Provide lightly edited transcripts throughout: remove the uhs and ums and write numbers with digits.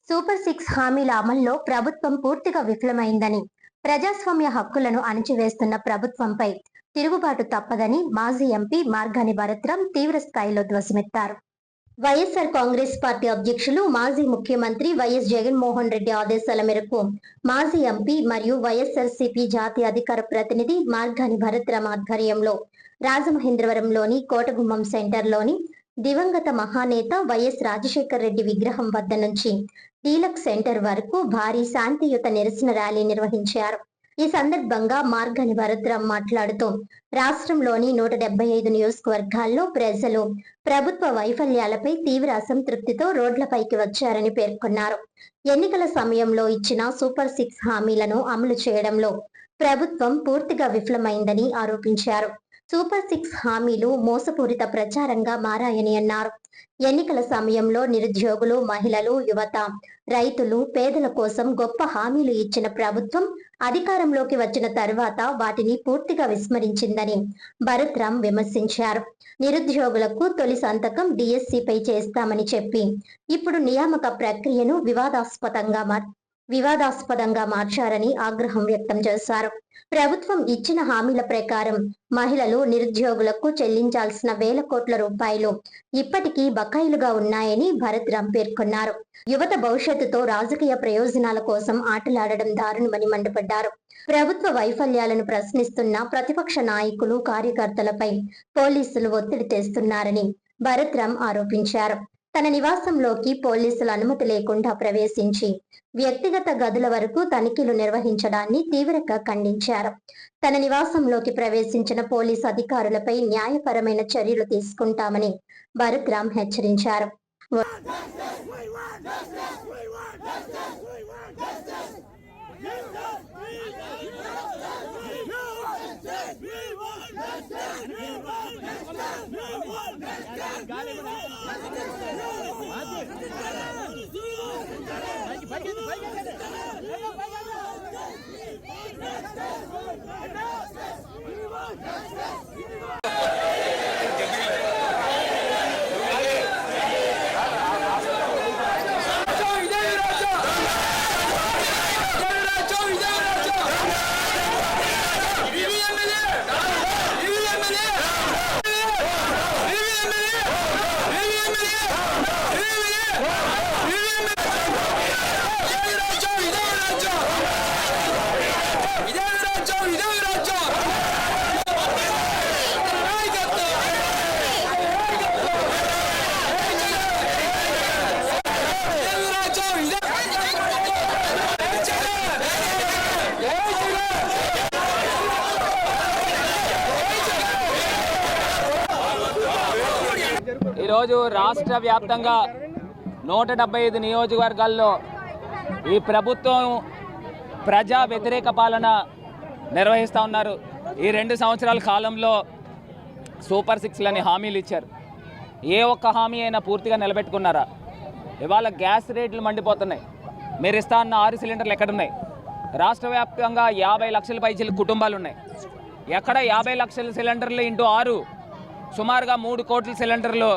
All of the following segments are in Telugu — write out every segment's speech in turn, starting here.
సూపర్ 6 హామీల అమల్లో ప్రభుత్వం పూర్తిగా విఫలమైందని, ప్రజాస్వామ్య హక్కులను అణచివేస్తున్న ప్రభుత్వంపై తిరుగుబాటు తప్పదని మాజీ ఎంపీ మార్గాని భరత్రాం తీవ్ర స్థాయిలో ధ్వజమెత్తారు. వైఎస్ఆర్ కాంగ్రెస్ పార్టీ అధ్యక్షులు మాజీ ముఖ్యమంత్రి వైఎస్ జగన్మోహన్ రెడ్డి ఆదేశాల మేరకు మాజీ ఎంపీ మరియు వైఎస్ఆర్సీపీ జాతీయ అధికార ప్రతినిధి మార్గాని భరత్రాం ఆధ్వర్యంలో రాజమహేంద్రవరంలోని కోటగుమ్మం సెంటర్లోని దివంగత మహానేత వైఎస్ రాజశేఖర్ రెడ్డి విగ్రహం వద్ద నుంచి డీలక్స్ సెంటర్ వరకు భారీ శాంతియుత నిరసన ర్యాలీ నిర్వహించారు. ఈ సందర్భంగా మార్గాని భరత్రాం మాట్లాడుతూ రాష్ట్రంలోని 175 నియోజకవర్గాల్లో ప్రజలు ప్రభుత్వ వైఫల్యాలపై తీవ్ర అసంతృప్తితో రోడ్లపైకి వచ్చారని పేర్కొన్నారు. ఎన్నికల సమయంలో ఇచ్చిన సూపర్ 6 హామీలను అమలు చేయడంలో ప్రభుత్వం పూర్తిగా విఫలమైందని ఆరోపించారు. సూపర్ 6 హామీలు మోసపూరిత ప్రచారంగా మారాయని అన్నారు. ఎన్నికల సమయంలో నిరుద్యోగులు, మహిళలు, యువత, రైతులు, పేదల కోసం గొప్ప హామీలు ఇచ్చిన ప్రభుత్వం అధికారంలోకి వచ్చిన తర్వాత వాటిని పూర్తిగా విస్మరించిందని భరత్రాం విమర్శించారు. నిరుద్యోగులకు తొలి సంతకం డిఎస్సిపై చేస్తామని చెప్పి ఇప్పుడు నియామక ప్రక్రియను వివాదాస్పదంగా మార్చారని ఆగ్రహం వ్యక్తం చేశారు. ప్రభుత్వం ఇచ్చిన హామీల ప్రకారం మహిళలు, నిరుద్యోగులకు చెల్లించాల్సిన వేల కోట్ల రూపాయలు ఇప్పటికీ బకాయిలుగా ఉన్నాయని భరత్రాం పేర్కొన్నారు. యువత భవిష్యత్తుతో రాజకీయ ప్రయోజనాల కోసం ఆటలాడడం దారుణమని మండిపడ్డారు. ప్రభుత్వ వైఫల్యాలను ప్రశ్నిస్తున్న ప్రతిపక్ష నాయకులు, కార్యకర్తలపై పోలీసులు ఒత్తిడి తెస్తున్నారని భరత్రాం ఆరోపించారు. తన నివాసంలోకి పోలీసుల అనుమతి లేకుండా ప్రవేశించి వ్యక్తిగత గదుల వరకు తనిఖీలు నిర్వహించడాన్ని తీవ్రంగా ఖండించారు. తన నివాసంలోకి ప్రవేశించిన పోలీసు అధికారులపై న్యాయపరమైన చర్యలు తీసుకుంటామని భరత్రాం హెచ్చరించారు. ఈరోజు రాష్ట్ర వ్యాప్తంగా 175 నియోజకవర్గాల్లో ఈ ప్రభుత్వం ప్రజా వ్యతిరేక పాలన నిర్వహిస్తూ ఉన్నారు. ఈ 2 సంవత్సరాల కాలంలో సూపర్ 6లని హామీలు ఇచ్చారు. ఏ ఒక్క హామీ అయినా పూర్తిగా నిలబెట్టుకున్నారా? ఇవాళ గ్యాస్ రేట్లు మండిపోతున్నాయి. మీరు ఇస్తా అన్న 6 సిలిండర్లు ఎక్కడున్నాయి? రాష్ట్ర వ్యాప్తంగా 50 లక్షల పైచీల కుటుంబాలు ఉన్నాయి. ఎక్కడ 50 లక్షల సిలిండర్లు ఇంటూ 6 సుమారుగా 3 కోట్ల సిలిండర్లు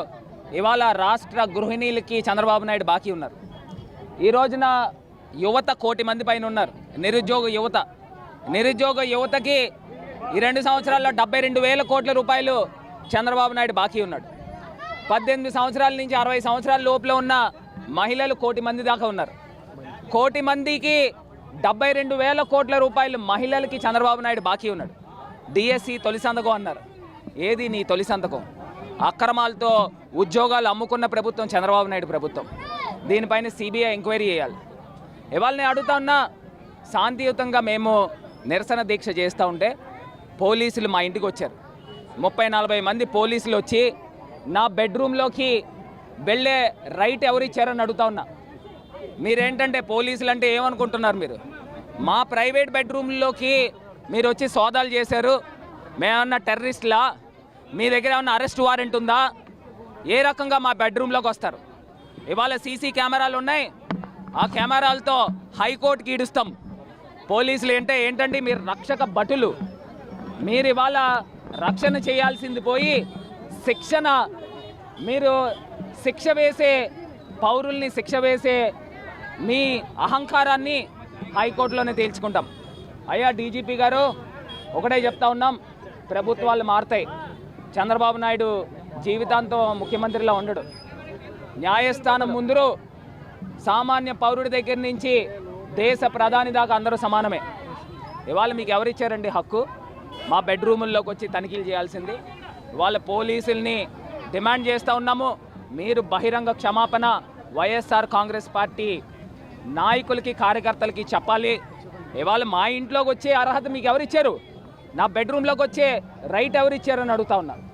ఇవాళ రాష్ట్ర గృహిణీలకి చంద్రబాబు నాయుడు బాకీ ఉన్నారు. ఈ రోజున యువత 1 కోటి మంది పైన ఉన్నారు. నిరుద్యోగ యువతకి ఈ 2 సంవత్సరాల్లో 72,000 కోట్ల రూపాయలు చంద్రబాబు నాయుడు బాకీ ఉన్నాడు. 18 సంవత్సరాల నుంచి 60 సంవత్సరాల లోపల ఉన్న మహిళలు 1 కోటి మంది దాకా ఉన్నారు. 1 కోటి మందికి 72,000 కోట్ల రూపాయలు మహిళలకి చంద్రబాబు నాయుడు బాకీ ఉన్నాడు. డిఎస్సి తొలి సంతకం అన్నారు. ఏది నీ తొలి సంతకం? అక్రమాలతో ఉద్యోగాలు అమ్ముకున్న ప్రభుత్వం చంద్రబాబు నాయుడు ప్రభుత్వం. దీనిపైన సిబిఐ ఎంక్వైరీ చేయాలి. ఇవాళ నేను అడుగుతా ఉన్నా, శాంతియుతంగా మేము నిరసన దీక్ష చేస్తూ ఉంటే పోలీసులు మా ఇంటికి వచ్చారు. 30-40 మంది పోలీసులు వచ్చి నా బెడ్రూమ్లోకి వెళ్ళే రైట్ ఎవరిచ్చారని అడుగుతా ఉన్నా. మీరేంటంటే పోలీసులు అంటే ఏమనుకుంటున్నారు మీరు? మా ప్రైవేట్ బెడ్రూమ్లోకి మీరు వచ్చి సోదాలు చేశారు. మేమన్నా టెర్రరిస్ట్లా? మీ దగ్గర ఏమన్నా అరెస్ట్ వారెంట్ ఉందా? ఏ రకంగా మా బెడ్రూమ్లోకి వస్తారు? ఇవాళ సీసీ కెమెరాలు ఉన్నాయి. ఆ కెమెరాలతో హైకోర్టుకి ఈడుస్తాం. పోలీసులు ఏంటంటే మీరు రక్షక భటులు. మీరు ఇవాళ రక్షణ చేయాల్సింది పోయి మీరు శిక్ష వేసే పౌరుల్ని శిక్ష వేసే మీ అహంకారాన్ని హైకోర్టులోనే తేల్చుకుంటాం. అయ్యా డీజీపీ గారు, ఒకటే చెప్తా ఉన్నాం, ప్రభుత్వాలు మారుతాయి. చంద్రబాబు నాయుడు జీవితాంతం ముఖ్యమంత్రిలా ఉండడు. న్యాయస్థానం ముందు సామాన్య పౌరుడి దగ్గర నుంచి దేశ ప్రధాని దాకా అందరూ సమానమే. ఇవాళ మీకు ఎవరిచ్చారండి హక్కు మా బెడ్రూముల్లోకి వచ్చి తనిఖీలు చేయాల్సింది? ఇవాళ పోలీసుల్ని డిమాండ్ చేస్తూ ఉన్నాము, మీరు బహిరంగ క్షమాపణ వైఎస్ఆర్ కాంగ్రెస్ పార్టీ నాయకులకి కార్యకర్తలకి చెప్పాలి. ఇవాళ మా ఇంట్లోకి వచ్చే అర్హత మీకు ఎవరిచ్చారు? నా బెడ్రూమ్లోకి వచ్చే రైట్ ఎవరిచ్చారని అడుగుతా ఉన్నారు.